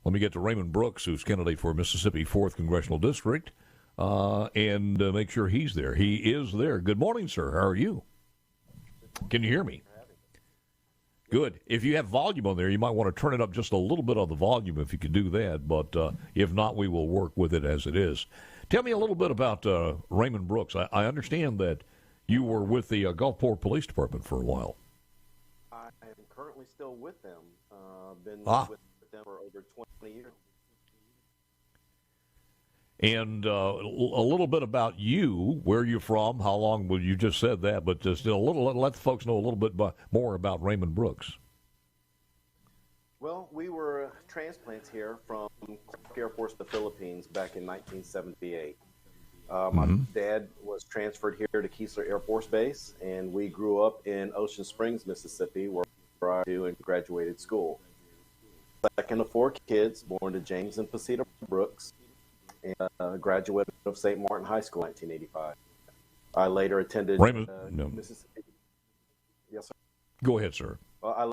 Let me get to Raymond Brooks, who's candidate for Mississippi 4th Congressional District, and make sure he's there. He is there. Good morning, sir. How are you? Can you hear me? Good. If you have volume on there, you might want to turn it up just a little bit on the volume if you could do that. But if not, we will work with it as it is. Tell me a little bit about Raymond Brooks. I understand that you were with the Gulfport Police Department for a while. I am currently still with them. Been with them for over 20 years. And a little bit about you, where you're from, how long, well, you just said that, but just a little, let the folks know a little bit more about Raymond Brooks. Well, we were transplants here from Clark Air Force, the Philippines, back in 1978. My dad was transferred here to Keesler Air Force Base, and we grew up in Ocean Springs, Mississippi, where I graduated school. Second of 4 kids, born to James and Pasita Brooks, and graduate of St. Martin High School in 1985. I later attended Mississippi. Yes, sir. Go ahead, sir. I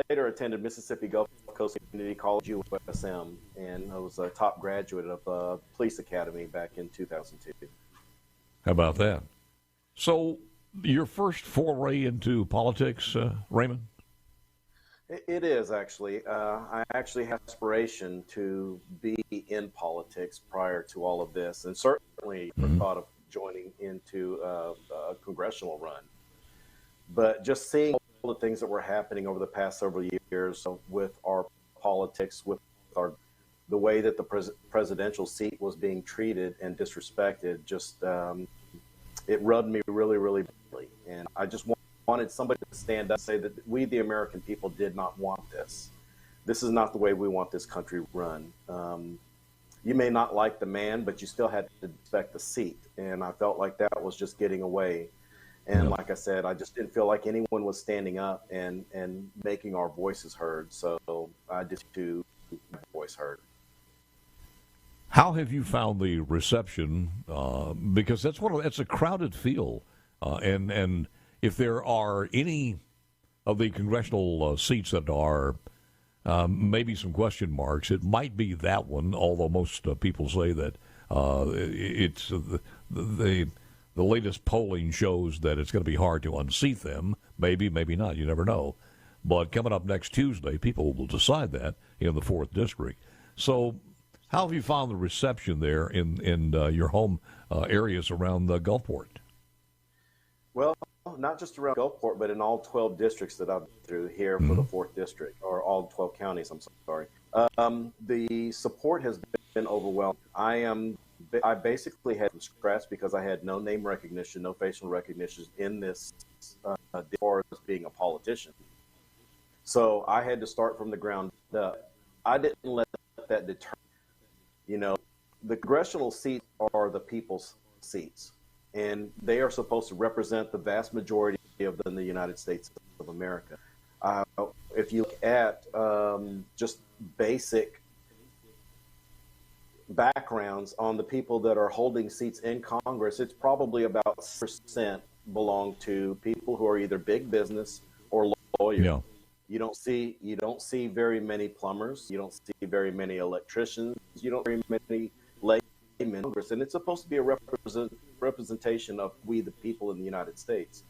later attended Mississippi Gulf Coast Community College, USM, and I was a top graduate of Police Academy back in 2002. How about that? So, your first foray into politics, Raymond? It is, actually. I actually had aspiration to be in politics prior to all of this, and certainly the thought of joining into a congressional run. But just seeing all the things that were happening over the past several years with our politics, with the way that the presidential seat was being treated and disrespected, just it rubbed me really, really badly. And I just wanted somebody to stand up and say that we, the American people, did not want this. This is not the way we want this country run. You may not like the man, but you still had to respect the seat. And I felt like that was just getting away. And like I said, I just didn't feel like anyone was standing up and making our voices heard. So I just to my voice heard. How have you found the reception? Because that's a crowded field, and if there are any of the congressional seats that are maybe some question marks, it might be that one. Although most people say that it's the latest polling shows that it's going to be hard to unseat them. Maybe, maybe not. You never know. But coming up next Tuesday, people will decide that in the 4th District. So how have you found the reception there in your home areas around Gulfport? Well, not just around Gulfport, but in all 12 districts that I've been through here for the 4th District, or all 12 counties, I'm sorry. The support has been overwhelming. I basically had from scratch because I had no name recognition, no facial recognition in this as far as being a politician. So I had to start from the ground up. I didn't let that deter. You know, the congressional seats are the people's seats, and they are supposed to represent the vast majority of them in the United States of America. If you look at just basic backgrounds on the people that are holding seats in Congress, it's probably about 6% belong to people who are either big business or lawyers. Yeah. You don't see very many plumbers. You don't see very many electricians. You don't see very many laymen in Congress, and it's supposed to be a representation of we the people in the United States.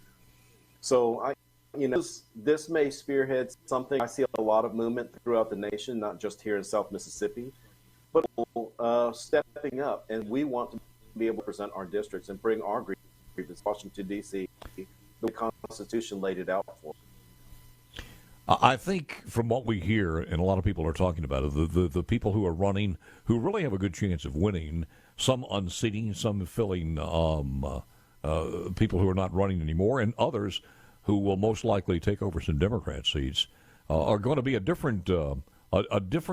So this may spearhead something. I see a lot of movement throughout the nation, not just here in South Mississippi, but stepping up, and we want to be able to present our districts and bring our grievances to Washington, D.C. The Constitution laid it out for. I think from what we hear, and a lot of people are talking about it, the people who are running, who really have a good chance of winning, some unseating, some filling people who are not running anymore, and others who will most likely take over some Democrat seats, are going to be a different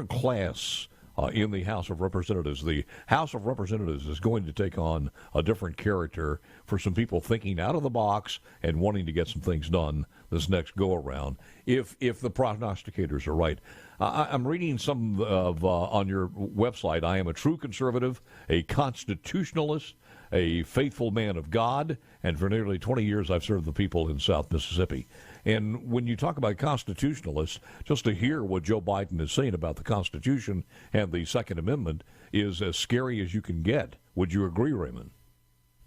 class in the House of Representatives. The House of Representatives is going to take on a different character for some people thinking out of the box and wanting to get some things done this next go-around, if the prognosticators are right. I'm reading some of on your website. I am a true conservative, a constitutionalist, a faithful man of God, and for nearly 20 years I've served the people in South Mississippi. And when you talk about constitutionalists, just to hear what Joe Biden is saying about the Constitution and the Second Amendment is as scary as you can get. Would you agree, Raymond?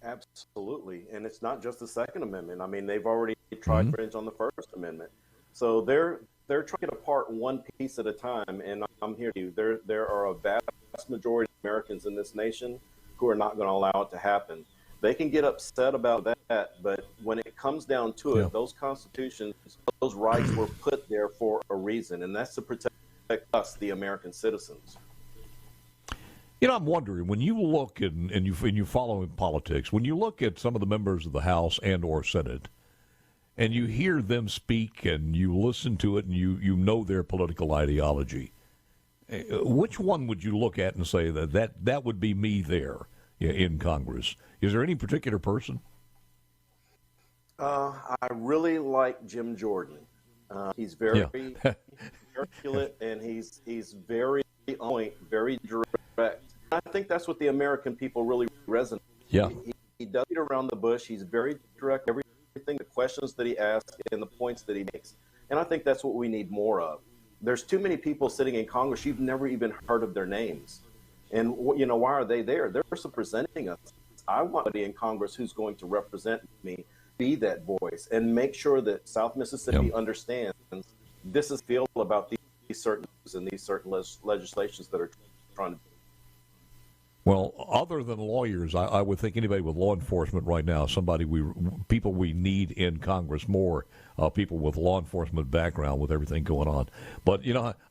Absolutely. And it's not just the Second Amendment. I mean, they've already tried fringe on the First Amendment. So they're trying to get apart one piece at a time. And I'm here to you. There are a vast majority of Americans in this nation who are not going to allow it to happen. They can get upset about that, but when it comes down to it, those constitutions, those rights were put there for a reason, and that's to protect us, the American citizens. You know, I'm wondering, when you look and you follow in politics, when you look at some of the members of the House and or Senate, and you hear them speak and you listen to it and you know their political ideology, which one would you look at and say that would be me there in Congress? Is there any particular person? I really like Jim Jordan. He's very articulate, and he's very on point, very direct. I think that's what the American people really resonate. Yeah, he does beat around the bush. He's very direct. Everything, the questions that he asks, and the points that he makes, and I think that's what we need more of. There's too many people sitting in Congress you've never even heard of their names, and why are they there? They're representing us. I want somebody in Congress who's going to represent me, be that voice, and make sure that South Mississippi understands this is feel about these certain legislations that are trying to. Well, other than lawyers, I would think anybody with law enforcement right now, people we need in Congress more, people with law enforcement background with everything going on. But,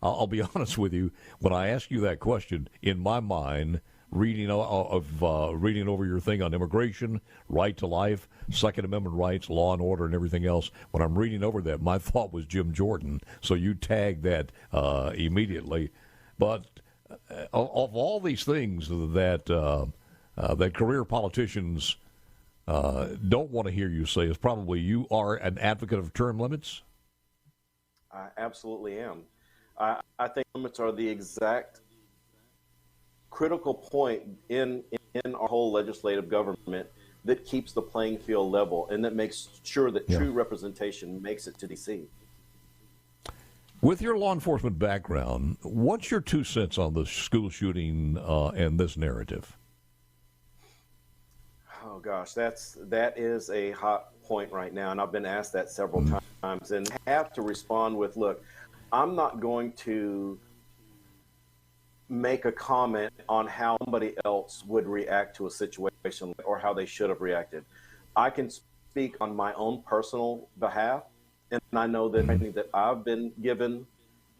I'll be honest with you, when I ask you that question, in my mind, reading over your thing on immigration, right to life, Second Amendment rights, law and order, and everything else, when I'm reading over that, my thought was Jim Jordan. So you tagged that immediately. But of all these things that career politicians don't want to hear you say, is probably you are an advocate of term limits? I absolutely am. I think limits are the exact critical point in our whole legislative government that keeps the playing field level and that makes sure that true representation makes it to D.C. With your law enforcement background, what's your 2 cents on the school shooting and this narrative? Oh gosh, that is a hot point right now, and I've been asked that several times, and I have to respond with, look, I'm not going to make a comment on how somebody else would react to a situation or how they should have reacted. I can speak on my own personal behalf, and I know that anything that I've been given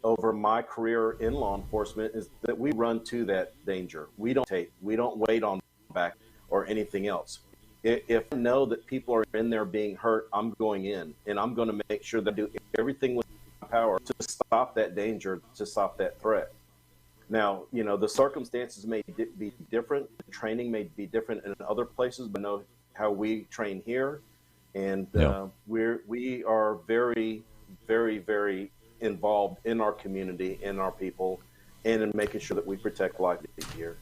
over my career in law enforcement is that we run to that danger. We don't wait on back or anything else. If I know that people are in there being hurt, I'm going in, and I'm going to make sure that I do everything within my power to stop that danger, to stop that threat. Now, the circumstances may be different. The training may be different in other places, but I know how we train here. And we are very, very, very involved in our community, in our people, and in making sure that we protect life here.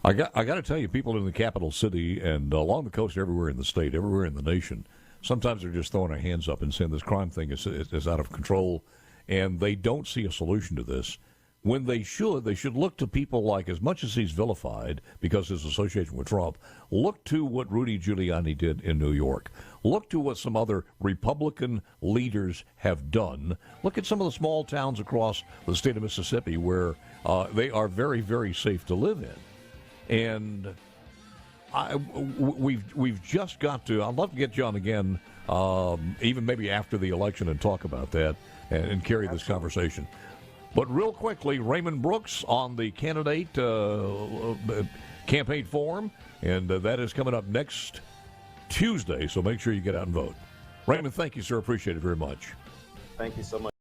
I got to tell you, people in the capital city and along the coast, everywhere in the state, everywhere in the nation, sometimes they're just throwing their hands up and saying this crime thing is out of control, and they don't see a solution to this. When they should look to people like, as much as he's vilified because his association with Trump, look to what Rudy Giuliani did in New York. Look to what some other Republican leaders have done. Look at some of the small towns across the state of Mississippi where they are very, very safe to live in. And we've just got to, I'd love to get you on again, even maybe after the election, and talk about that and carry this conversation. But real quickly, Raymond Brooks on the candidate campaign forum, and that is coming up next Tuesday, so make sure you get out and vote. Raymond, thank you, sir. Appreciate it very much. Thank you so much.